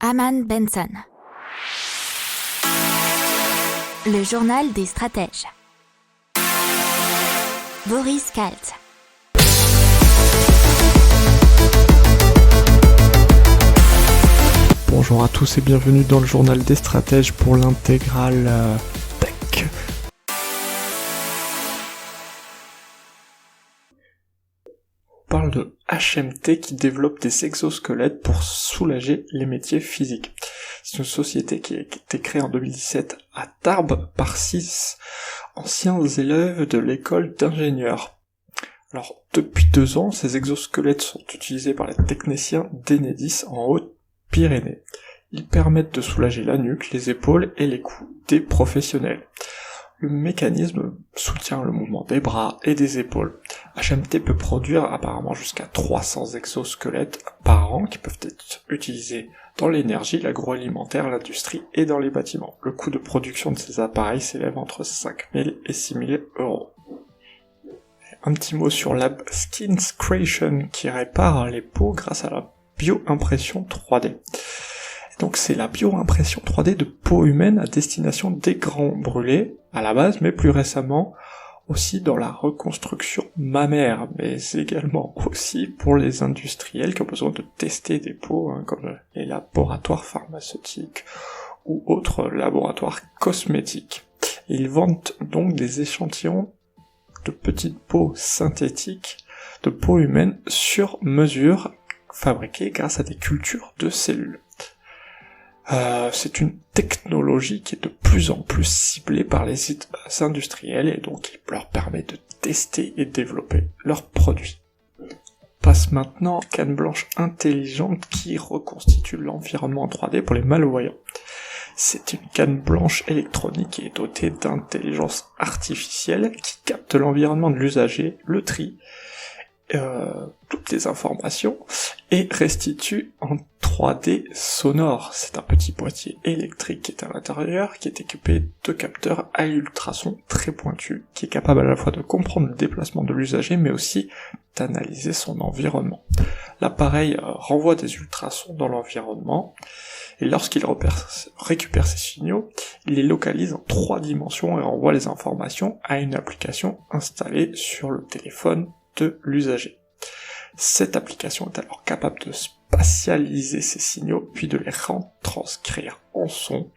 Aman Benson. Le journal des stratèges. Boris Kalt. Bonjour à tous et bienvenue dans le journal des stratèges pour l'intégrale tech. On parle de HMT qui développe des exosquelettes pour soulager les métiers physiques. C'est une société qui a été créée en 2017 à Tarbes par 6 anciens élèves de l'école d'ingénieurs. Alors, depuis 2 ans, ces exosquelettes sont utilisés par les techniciens d'Enedis en Haute-Pyrénées. Ils permettent de soulager la nuque, les épaules et les coudes des professionnels. Le mécanisme soutient le mouvement des bras et des épaules. HMT peut produire apparemment jusqu'à 300 exosquelettes par an qui peuvent être utilisés dans l'énergie, l'agroalimentaire, l'industrie et dans les bâtiments. Le coût de production de ces appareils s'élève entre 5 000 et 6 000 euros. Un petit mot sur Lab Skincreation qui répare les peaux grâce à la bioimpression 3D. Donc c'est la bioimpression 3D de peau humaine à destination des grands brûlés à la base, mais plus récemment aussi dans la reconstruction mammaire, mais également aussi pour les industriels qui ont besoin de tester des peaux, comme les laboratoires pharmaceutiques ou autres laboratoires cosmétiques. Ils vendent donc des échantillons de petites peaux synthétiques de peau humaine sur mesure, fabriquées grâce à des cultures de cellules. C'est une technologie qui est de plus en plus ciblée par les industriels et donc il leur permet de tester et développer leurs produits. On passe maintenant à une canne blanche intelligente qui reconstitue l'environnement en 3D pour les malvoyants. C'est une canne blanche électronique qui est dotée d'intelligence artificielle qui capte l'environnement de l'usager, le trie, toutes les informations et restitue en 3D sonore. C'est un petit boîtier électrique qui est à l'intérieur, qui est équipé de capteurs à ultrasons très pointus, qui est capable à la fois de comprendre le déplacement de l'usager, mais aussi d'analyser son environnement. L'appareil renvoie des ultrasons dans l'environnement, et lorsqu'il récupère ces signaux, il les localise en 3 dimensions et renvoie les informations à une application installée sur le téléphone de l'usager. Cette application est alors capable de spatialiser ces signaux puis de les retranscrire en son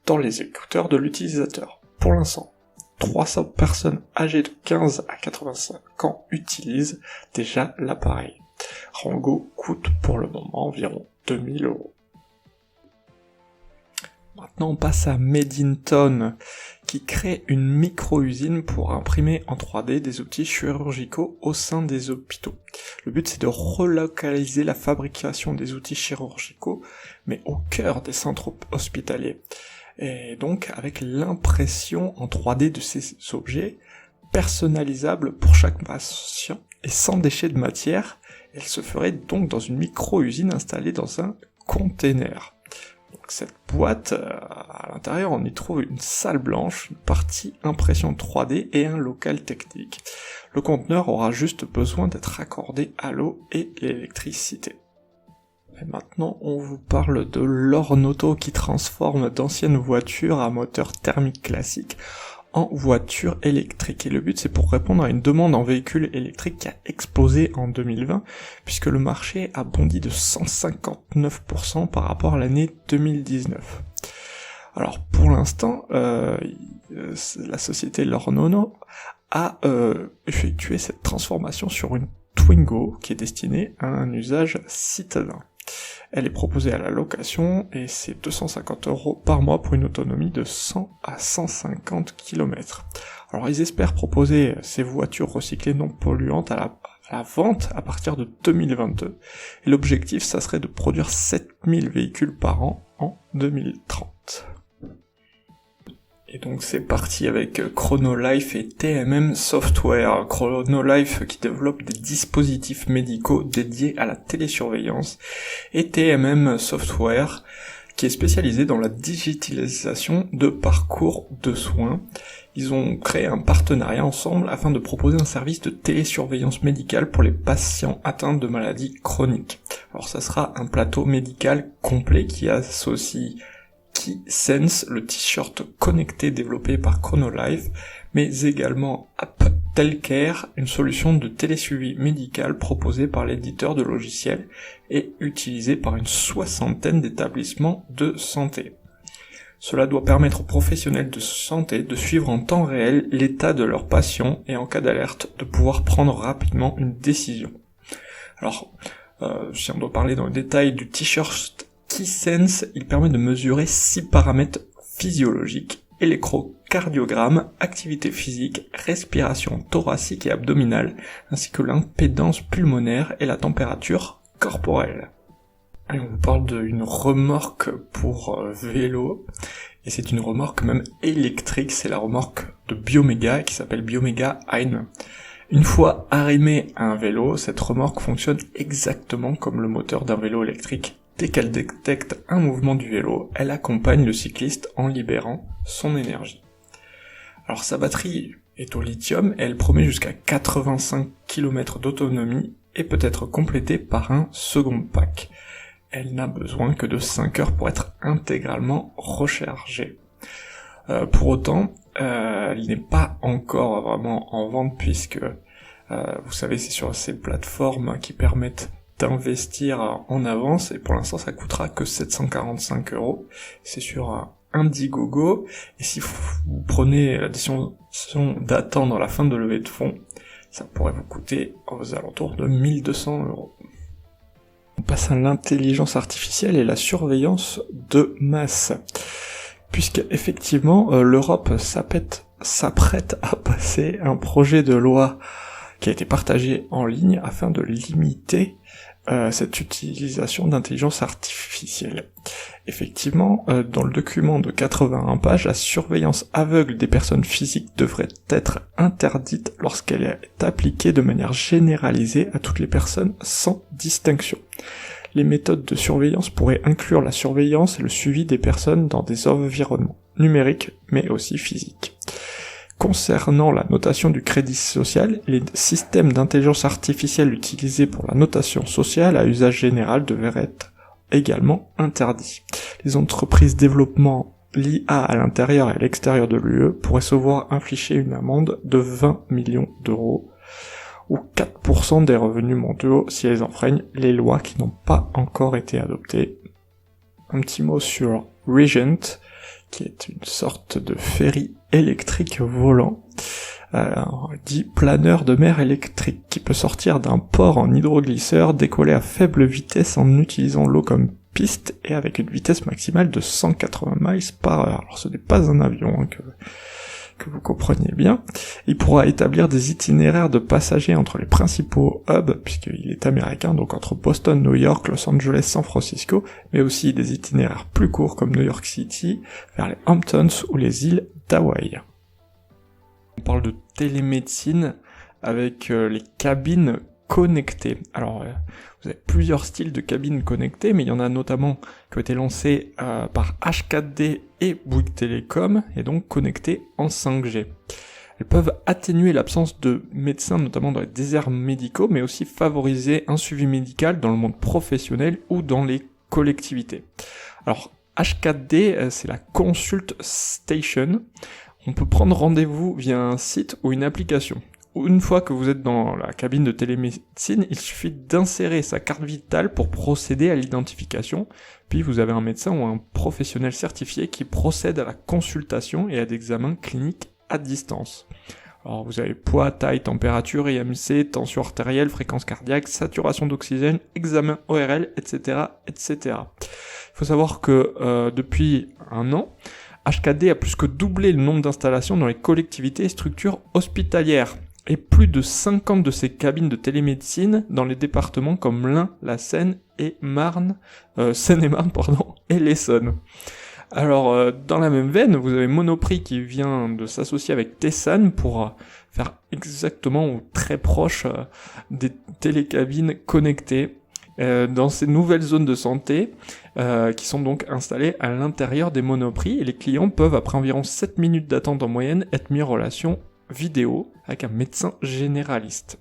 dans les écouteurs de l'utilisateur. Pour l'instant, 300 personnes âgées de 15 à 85 ans utilisent déjà l'appareil. Rango coûte pour le moment environ 2000 euros. Maintenant on passe à Medinton, qui crée une micro-usine pour imprimer en 3D des outils chirurgicaux au sein des hôpitaux. Le but c'est de relocaliser la fabrication des outils chirurgicaux, mais au cœur des centres hospitaliers. Et donc avec l'impression en 3D de ces objets, personnalisables pour chaque patient et sans déchets de matière, elle se ferait donc dans une micro-usine installée dans un container. Cette boîte, à l'intérieur, on y trouve une salle blanche, une partie impression 3D et un local technique. Le conteneur aura juste besoin d'être raccordé à l'eau et l'électricité. Et maintenant, on vous parle de l'Ornoto qui transforme d'anciennes voitures à moteur thermique classique en voitures électriques. Et le but, c'est pour répondre à une demande en véhicules électriques qui a explosé en 2020, puisque le marché a bondi de 159% par rapport à l'année 2019. Alors, pour l'instant, la société L'Ornoto a effectué cette transformation sur une Twingo qui est destinée à un usage citadin. Elle est proposée à la location et c'est 250 € par mois pour une autonomie de 100 à 150 km. Alors ils espèrent proposer ces voitures recyclées non polluantes à la vente à partir de 2022. Et l'objectif, ça serait de produire 7000 véhicules par an en 2030. Et donc c'est parti avec Chronolife et TMM Software. Chronolife qui développe des dispositifs médicaux dédiés à la télésurveillance et TMM Software qui est spécialisé dans la digitalisation de parcours de soins. Ils ont créé un partenariat ensemble afin de proposer un service de télésurveillance médicale pour les patients atteints de maladies chroniques. Alors ça sera un plateau médical complet qui associe KeySense, le t-shirt connecté développé par Chronolife, mais également AppTelCare, une solution de télésuivi médical proposée par l'éditeur de logiciels et utilisée par une 60aine d'établissements de santé. Cela doit permettre aux professionnels de santé de suivre en temps réel l'état de leurs patients et en cas d'alerte de pouvoir prendre rapidement une décision. Alors, si on doit parler dans le détail du t-shirt KeySense, il permet de mesurer 6 paramètres physiologiques: électrocardiogramme, activité physique, respiration thoracique et abdominale, ainsi que l'impédance pulmonaire et la température corporelle. Et on vous parle d'une remorque pour vélo, et c'est une remorque même électrique, c'est la remorque de Biomega qui s'appelle Biomega Ein. Une fois arrimée à un vélo, cette remorque fonctionne exactement comme le moteur d'un vélo électrique. Dès qu'elle détecte un mouvement du vélo, elle accompagne le cycliste en libérant son énergie. Alors sa batterie est au lithium et elle promet jusqu'à 85 km d'autonomie et peut être complétée par un second pack. Elle n'a besoin que de 5 heures pour être intégralement rechargée. Pour autant, elle n'est pas encore vraiment en vente puisque, vous savez, c'est sur ces plateformes qui permettent d'investir en avance, et pour l'instant ça coûtera que 745 €. C'est sur Indiegogo, et si vous prenez la décision d'attendre la fin de levée de fonds, ça pourrait vous coûter aux alentours de 1200 €. On passe à l'intelligence artificielle et la surveillance de masse, puisque effectivement l'Europe s'apprête à passer un projet de loi qui a été partagé en ligne afin de limiter cette utilisation d'intelligence artificielle. Effectivement, dans le document de 81 pages, la surveillance aveugle des personnes physiques devrait être interdite lorsqu'elle est appliquée de manière généralisée à toutes les personnes sans distinction. Les méthodes de surveillance pourraient inclure la surveillance et le suivi des personnes dans des environnements numériques, mais aussi physiques. Concernant la notation du crédit social, les systèmes d'intelligence artificielle utilisés pour la notation sociale à usage général devraient être également interdits. Les entreprises développant l'IA à l'intérieur et à l'extérieur de l'UE pourraient se voir infliger une amende de 20 millions d'euros, ou 4% des revenus mondiaux si elles enfreignent les lois qui n'ont pas encore été adoptées. Un petit mot sur Regent, qui est une sorte de ferry électrique volant, dit planeur de mer électrique, qui peut sortir d'un port en hydroglisseur, décoller à faible vitesse en utilisant l'eau comme piste et avec une vitesse maximale de 180 miles par heure. Alors ce n'est pas un avion, que vous compreniez bien. Il pourra établir des itinéraires de passagers entre les principaux hubs, puisqu'il est américain, donc entre Boston, New York, Los Angeles, San Francisco, mais aussi des itinéraires plus courts comme New York City, vers les Hamptons ou les îles d'Hawaï. On parle de télémédecine avec les cabines connectées. Alors, vous avez plusieurs styles de cabines connectées, mais il y en a notamment qui ont été lancés par H4D et Bouygues Télécom, et donc connectées en 5G. Elles peuvent atténuer l'absence de médecins, notamment dans les déserts médicaux, mais aussi favoriser un suivi médical dans le monde professionnel ou dans les collectivités. Alors, H4D, c'est la Consult Station. On peut prendre rendez-vous via un site ou une application. Une fois que vous êtes dans la cabine de télémédecine, il suffit d'insérer sa carte vitale pour procéder à l'identification, puis vous avez un médecin ou un professionnel certifié qui procède à la consultation et à des examens cliniques à distance. Alors vous avez poids, taille, température, IMC, tension artérielle, fréquence cardiaque, saturation d'oxygène, examen ORL, etc., etc. Il faut savoir que depuis un an, H4D a plus que doublé le nombre d'installations dans les collectivités et structures hospitalières, et plus de 50 de ces cabines de télémédecine dans les départements comme l'Ain, la Seine-et-Marne, et l'Essonne. Alors, dans la même veine, vous avez Monoprix qui vient de s'associer avec Tessan pour faire exactement ou très proche des télécabines connectées dans ces nouvelles zones de santé. qui sont donc installés à l'intérieur des Monoprix, et les clients peuvent, après environ 7 minutes d'attente en moyenne, être mis en relation vidéo avec un médecin généraliste.